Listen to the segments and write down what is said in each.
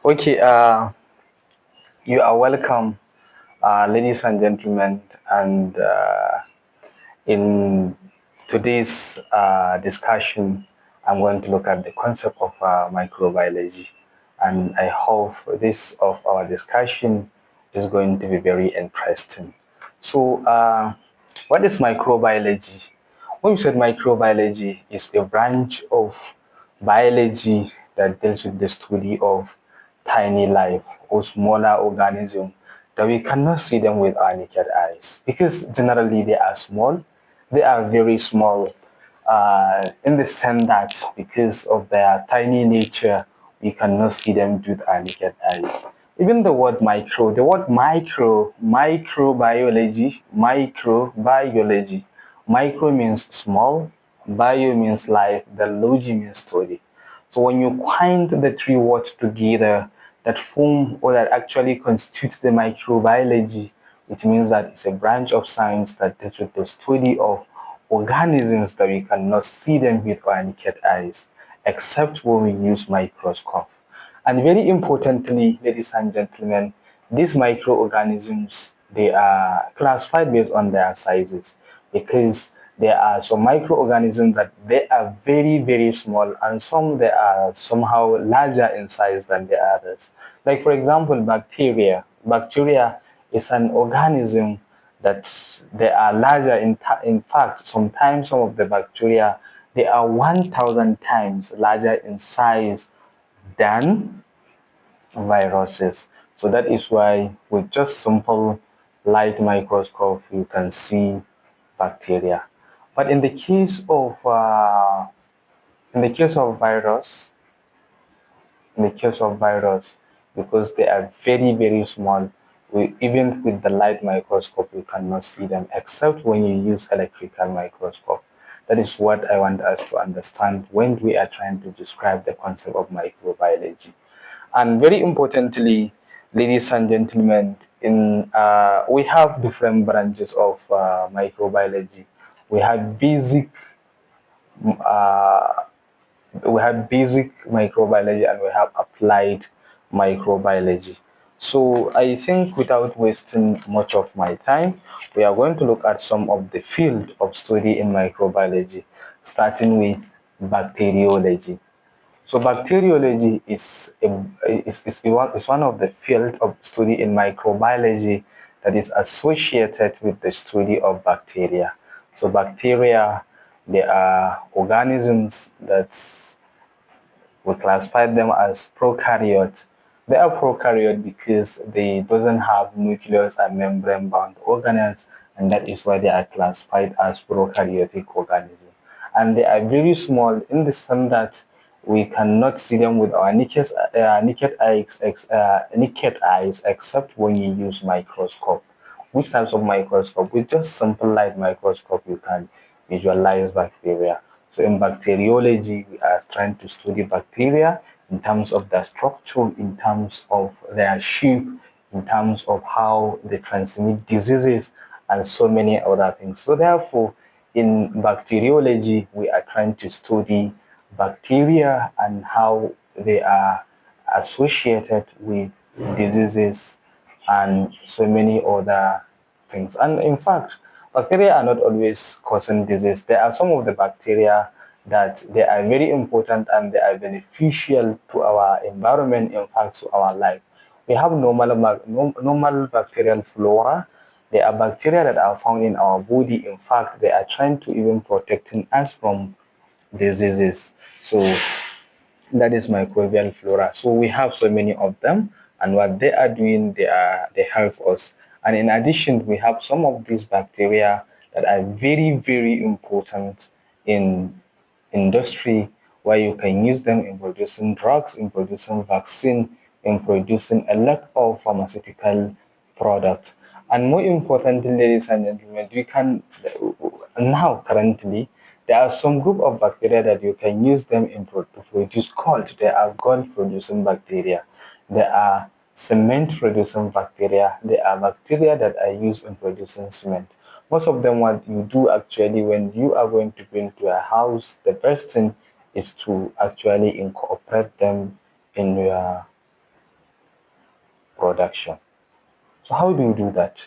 Okay, you are welcome, ladies and gentlemen. And in today's discussion, I'm going to look at the concept of microbiology. And I hope this of our discussion is going to be very interesting. So, what is microbiology? When you said microbiology is a branch of biology that deals with the study of tiny life or smaller organisms that we cannot see them with our naked eyes because generally they are small. They are very small in the sense that because of their tiny nature, we cannot see them with our naked eyes. Even the word microbiology, micro means small, bio means life, the logy means study. So when you combine the three words together that form or that actually constitute the microbiology, it means that it's a branch of science that deals with the study of organisms that we cannot see them with our naked eyes, except when we use microscope. And very importantly, ladies and gentlemen, these microorganisms, they are classified based on their sizes because there are some microorganisms that they are very, very small and some they are somehow larger in size than the others. Like for example, bacteria. Bacteria is an organism that they are larger in fact, sometimes some of the bacteria, they are 1,000 times larger in size than viruses. So that is why with just simple light microscope you can see bacteria. But in the case of virus, in the case of virus, because they are very very small, even with the light microscope you cannot see them except when you use electrical microscope. That is what I want us to understand when we are trying to describe the concept of microbiology. And very importantly, ladies and gentlemen, in we have different branches of microbiology. We have uh, basic microbiology and we have applied microbiology. So I think without wasting much of my time, we are going to look at some of the field of study in microbiology, starting with bacteriology. So bacteriology is one of the field of study in microbiology that is associated with the study of bacteria. So bacteria, they are organisms that we classify them as prokaryote. They are prokaryote because they doesn't have nucleus and membrane bound organelles, and that is why they are classified as prokaryotic organisms. And they are very small in the sense that we cannot see them with our naked eyes except when you use microscope. Which types of microscope? With just simple light microscope, you can visualize bacteria. So in bacteriology, we are trying to study bacteria in terms of their structure, in terms of their shape, in terms of how they transmit diseases, and so many other things. So therefore, in bacteriology, we are trying to study bacteria and how they are associated with diseases and so many other things. And in fact, bacteria are not always causing disease. There are some of the bacteria that they are very important and they are beneficial to our environment, in fact, to our life. We have normal bacterial flora. There are bacteria that are found in our body. In fact, they are trying to even protecting us from diseases. So that is microbial flora. So we have so many of them, and what they are doing, they help us. And in addition, we have some of these bacteria that are very very important in industry, where you can use them in producing drugs, in producing vaccine, in producing a lot of pharmaceutical products. And more importantly, ladies and gentlemen, we can now currently there are some group of bacteria that you can use them to produce gold. There are gold producing bacteria. There are cement producing bacteria. There are bacteria that are used in producing cement. Most of them, what you do actually when you are going to build your house, the best thing is to actually incorporate them in your production. So how do you do that?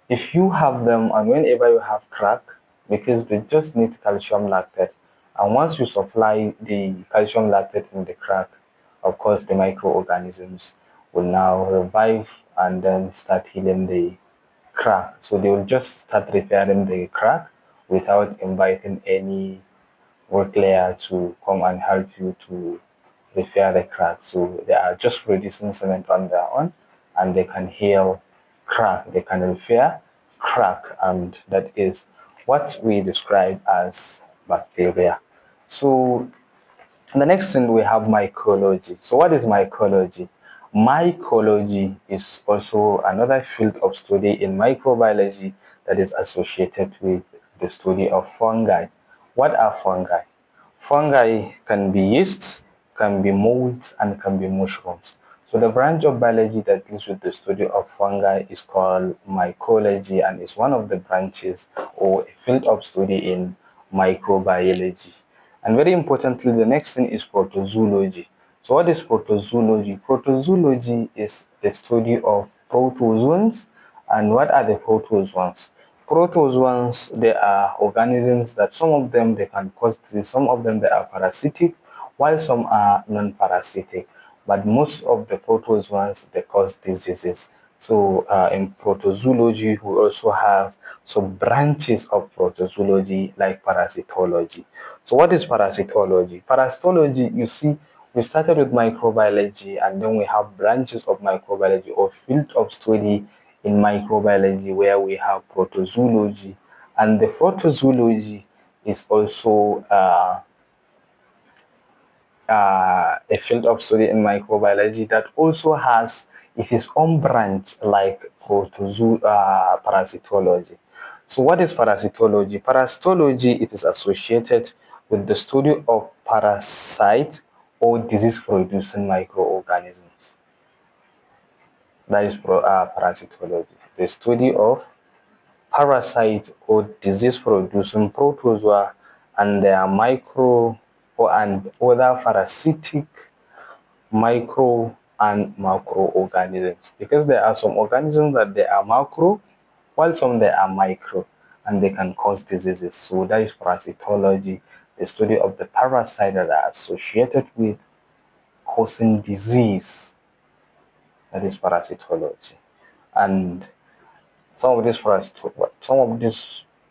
If you have them, and whenever you have crack, because they just need calcium lactate, and once you supply the calcium lactate in the crack, of course the microorganisms will now revive and then start healing the crack. So they will just start repairing the crack without inviting any work layer to come and help you to repair the crack. So they are just producing cement on their own, and they can heal crack, they can repair crack, and that is what we describe as bacteria. So the next thing we have mycology. So what is mycology? Mycology is also another field of study in microbiology that is associated with the study of fungi. What are fungi? Fungi can be yeasts, can be molds, and can be mushrooms. So the branch of biology that deals with the study of fungi is called mycology, and is one of the branches or a field of study in microbiology. And very importantly, the next thing is protozoology. So what is protozoology? Protozoology is the study of protozoans. And what are the protozoans? Protozoans, they are organisms that some of them they can cause disease, some of them they are parasitic, while some are non-parasitic. But most of the protozoans they cause diseases. So in protozoology, we also have some branches of protozoology like parasitology. So what is parasitology? Parasitology, you see, we started with microbiology, and then we have branches of microbiology or field of study in microbiology where we have protozoology, and the protozoology is also a field of study in microbiology that also has its own branch like parasitology. So what is parasitology? Parasitology, it is associated with the study of parasite or disease-producing microorganisms. That is parasitology, the study of parasite or disease-producing protozoa and their micro or and other parasitic micro and macroorganisms, because there are some organisms that they are macro while some they are micro, and they can cause diseases. So that is parasitology, the study of the parasite that are associated with causing disease. That is parasitology. And some of these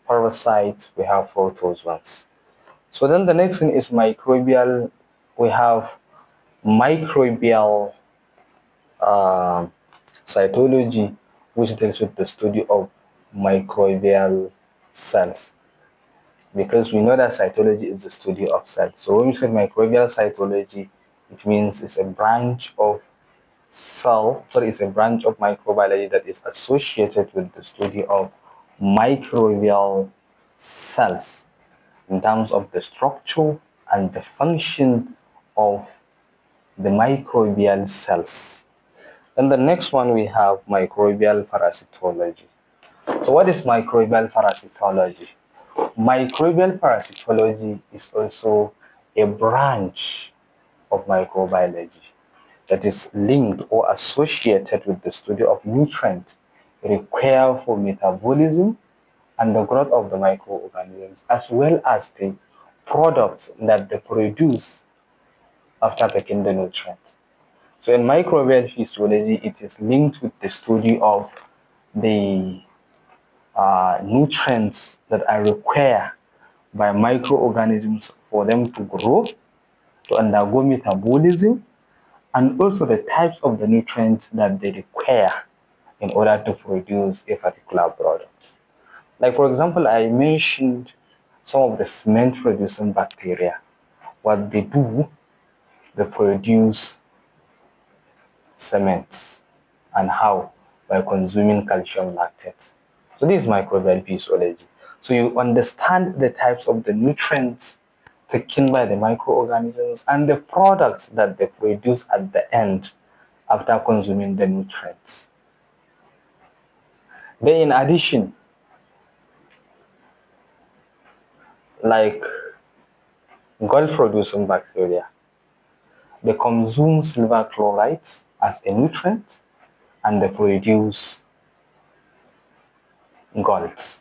parasites we have protozoans. So then the next thing is microbial. We have microbial uh, cytology, which deals with the study of microbial cells. Because we know that cytology is the study of cells. So when we say microbial cytology, it means it's a branch of it's a branch of microbiology that is associated with the study of microbial cells in terms of the structure and the function of the microbial cells. Then the next one we have microbial parasitology. So what is microbial parasitology? Microbial parasitology is also a branch of microbiology that is linked or associated with the study of nutrients required for metabolism and the growth of the microorganisms, as well as the products that they produce after taking the nutrients. So in microbial physiology, it is linked with the study of the nutrients that are required by microorganisms for them to grow, to undergo metabolism, and also the types of the nutrients that they require in order to produce a particular product. Like for example, I mentioned some of the cement producing bacteria. What they do, they produce cement. And how? By consuming calcium lactate. So this is microbial physiology. So you understand the types of the nutrients taken by the microorganisms and the products that they produce at the end after consuming the nutrients. Then in addition, like gold producing bacteria, they consume silver chloride as a nutrient, and they produce salts.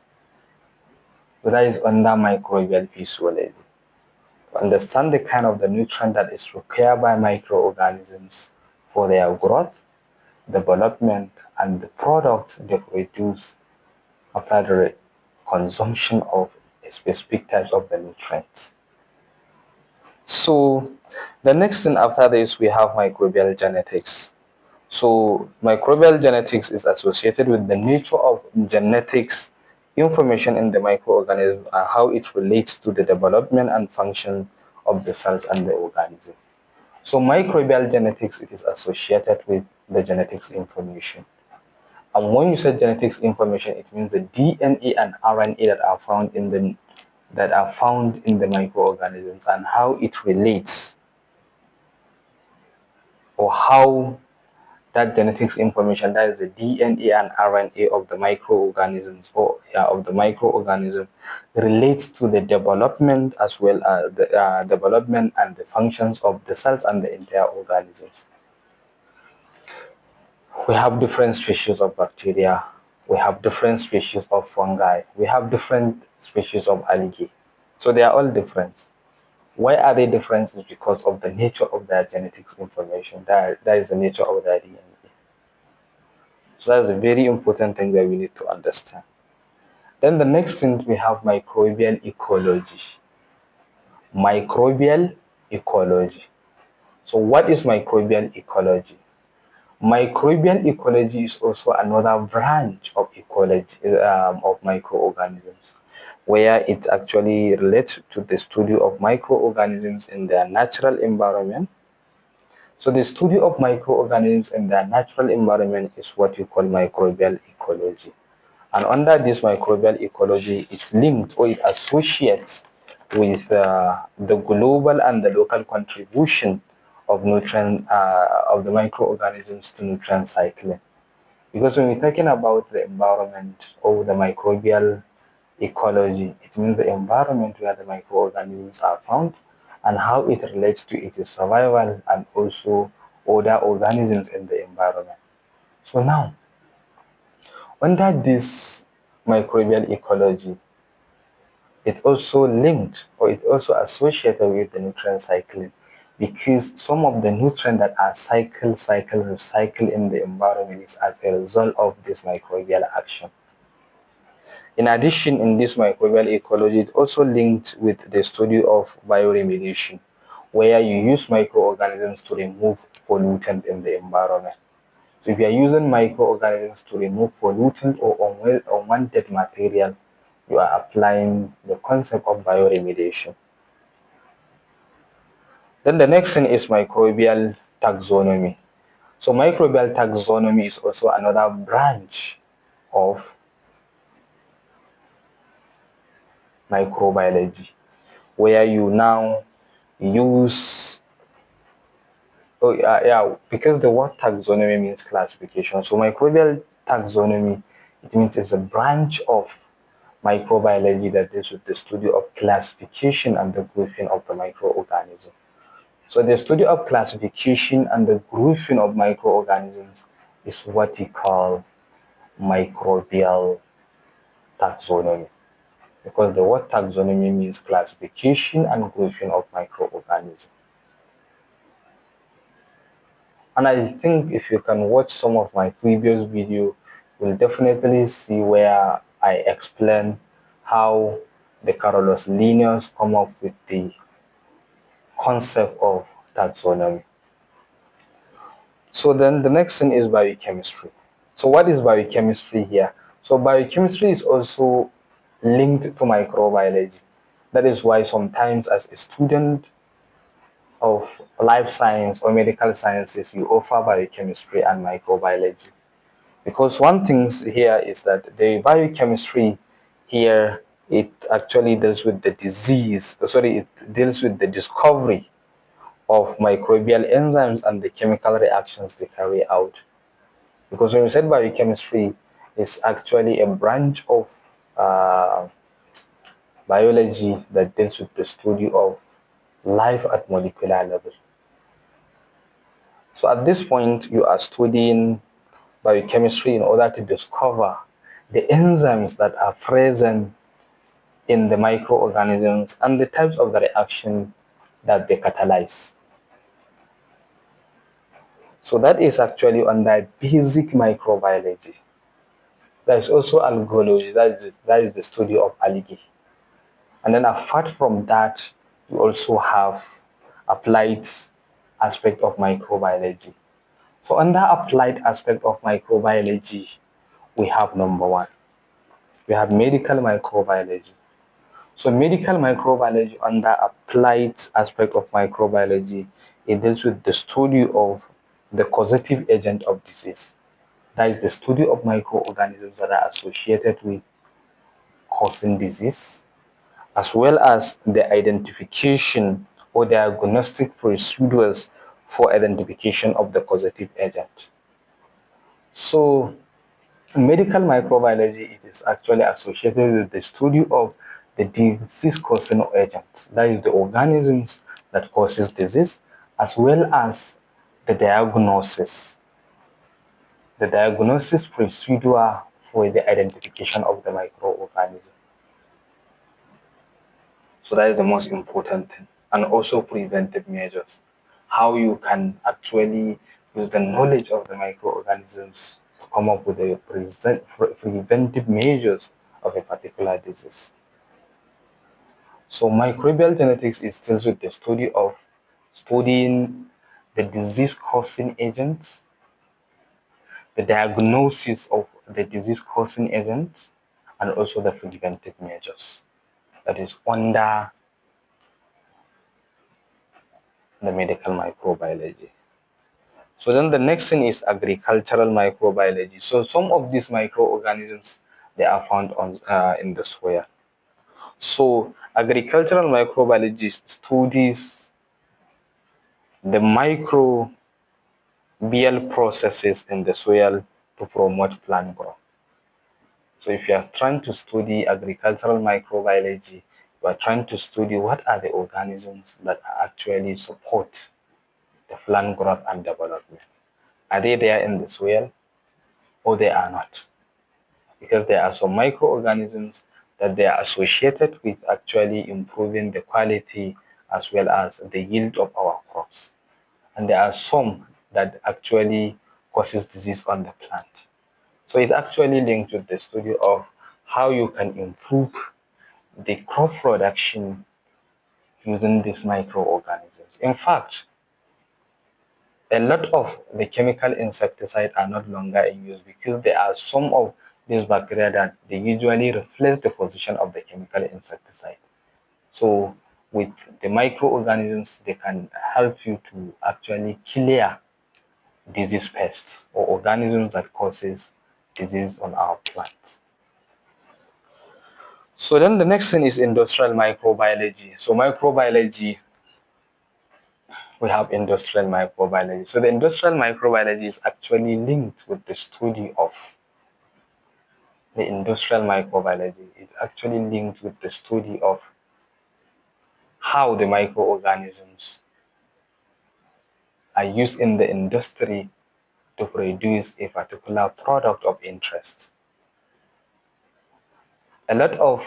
So that is under microbial physiology. To understand the kind of the nutrient that is required by microorganisms for their growth, development, and the products they produce after the consumption of specific types of the nutrients. So the next thing after this, we have microbial genetics. So microbial genetics is associated with the nature of genetics information in the microorganism and how it relates to the development and function of the cells and the organism. So microbial genetics, it is associated with the genetics information. And when you say genetics information, it means the DNA and RNA that are found in the microorganisms and how it relates, or how that genetics information, that is the DNA and RNA of the microorganisms, or of the microorganism, relates to the development as well as the development and the functions of the cells and the entire organisms. We have different species of bacteria, we have different species of fungi, we have different species of algae. So they are all different. Why are they different? Is because of the nature of their genetics information. That is the nature of their DNA. So that's a very important thing that we need to understand. Then the next thing, we have microbial ecology. Microbial ecology. So what is microbial ecology? Microbial ecology is also another branch of ecology of microorganisms, where it actually relates to the study of microorganisms in their natural environment. So the study of microorganisms in their natural environment is what we call microbial ecology. And under this microbial ecology, it's linked, or it associates with the global and the local contribution of nutrient of the microorganisms to nutrient cycling. Because when we're talking about the environment or the microbial ecology, it means the environment where the microorganisms are found and how it relates to its survival and also other organisms in the environment. So now, under this microbial ecology, it also linked, or it also associated with the nutrient cycling, because some of the nutrients that are recycle in the environment is as a result of this microbial action. In addition, in this microbial ecology, it also linked with the study of bioremediation, where you use microorganisms to remove pollutant in the environment. So if you are using microorganisms to remove pollutant or unwanted material, you are applying the concept of bioremediation. Then the next thing is microbial taxonomy. So microbial taxonomy is also another branch of microbiology, where you now use because the word taxonomy means classification. So microbial taxonomy, it means it's a branch of microbiology that deals with the study of classification and the grouping of the microorganism. So the study of classification and the grouping of microorganisms is what we call microbial taxonomy, because the word taxonomy means classification and grouping of microorganisms. And I think if you can watch some of my previous video, you'll definitely see where I explain how the Carolus Linnaeus come up with the concept of taxonomy. So then the next thing is biochemistry. So what is biochemistry here? So biochemistry is also linked to microbiology. That is why sometimes as a student of life science or medical sciences, you offer biochemistry and microbiology. Because one thing here is that the biochemistry here, it actually deals with the it deals with the discovery of microbial enzymes and the chemical reactions they carry out. Because when we said biochemistry, is actually a branch of uh, biology that deals with the study of life at molecular level. So at this point, you are studying biochemistry in order to discover the enzymes that are present in the microorganisms and the types of the reaction that they catalyze. So that is actually under basic microbiology. There is also algology, that is the study of algae. And then apart from that, we also have applied aspect of microbiology. So under applied aspect of microbiology, we have number one, we have medical microbiology. So medical microbiology under applied aspect of microbiology, it deals with the study of the causative agent of disease. That is the study of microorganisms that are associated with causing disease, as well as the identification or diagnostic procedures for identification of the causative agent. So medical microbiology, it is actually associated with the study of the disease causing agents, that is the organisms that causes disease, as well as the diagnosis procedure for the identification of the microorganism. So that is the most important thing. And also preventive measures. How you can actually use the knowledge of the microorganisms to come up with the preventive measures of a particular disease. So microbial genetics is still with the study of studying the disease causing agents, the diagnosis of the disease causing agents, and also the preventive measures. That is under the medical microbiology. So then the next thing is agricultural microbiology. So some of these microorganisms, they are found on in the soil. So agricultural microbiology studies the microbial processes in the soil to promote plant growth. So if you are trying to study agricultural microbiology, you are trying to study what are the organisms that actually support the plant growth and development. Are they there in the soil or they are not? Because there are some microorganisms that they are associated with actually improving the quality as well as the yield of our crops. And there are some that actually causes disease on the plant. So it actually linked with the study of how you can improve the crop production using these microorganisms. In fact, a lot of the chemical insecticide are not longer in use because there are some of these bacteria that they usually replace the position of the chemical insecticide. So with the microorganisms, they can help you to actually clear disease pests or organisms that causes disease on our plants. So then the next thing is industrial microbiology. So microbiology, we have industrial microbiology. So the industrial microbiology is actually linked with the study of the industrial microbiology. It's actually linked with the study of how the microorganisms are used in the industry to produce a particular product of interest. A lot of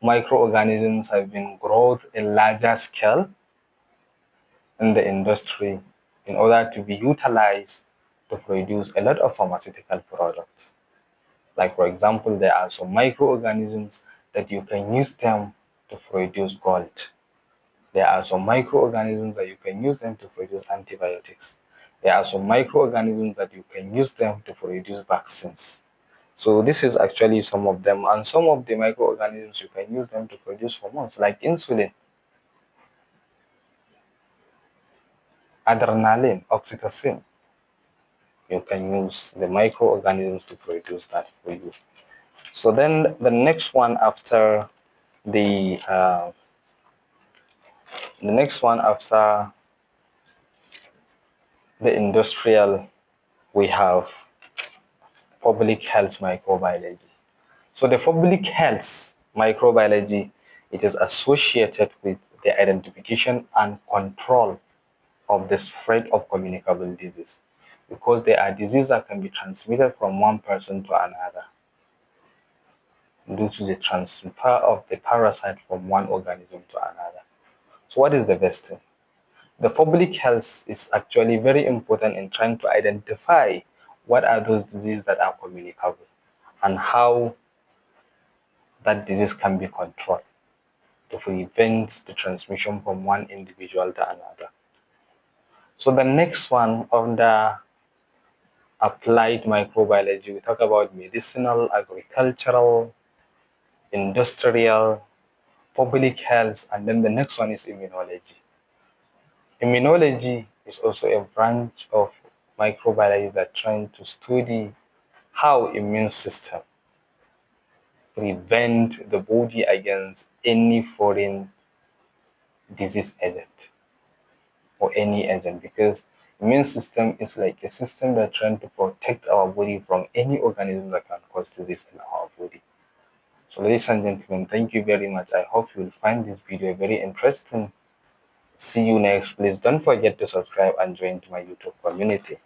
microorganisms have been grown in larger scale in the industry in order to be utilized to produce a lot of pharmaceutical products. Like for example, there are some microorganisms that you can use them to produce gold. There are some microorganisms that you can use them to produce antibiotics. There are some microorganisms that you can use them to produce vaccines. So this is actually some of them, and some of the microorganisms you can use them to produce hormones like insulin, adrenaline, oxytocin. You can use the microorganisms to produce that for you. So then the next one after the next one after the industrial, we have public health microbiology. So the public health microbiology, it is associated with the identification and control of the spread of communicable disease. because they are diseases that can be transmitted from one person to another due to the transfer of the parasite from one organism to another. So what is the best thing? The public health is actually very important in trying to identify what are those diseases that are communicable and how that disease can be controlled to prevent the transmission from one individual to another. So the next one under applied microbiology, we talk about medicinal, agricultural, industrial, public health, and then the next one is immunology. Immunology is also a branch of microbiology that trying to study how immune system prevent the body against any foreign disease agent or any agent, because immune system is like a system that trying to protect our body from any organism that can cause disease in our body. So ladies and gentlemen, thank you very much. I hope you will find this video very interesting. See you next. Please don't forget to subscribe and join to my YouTube community.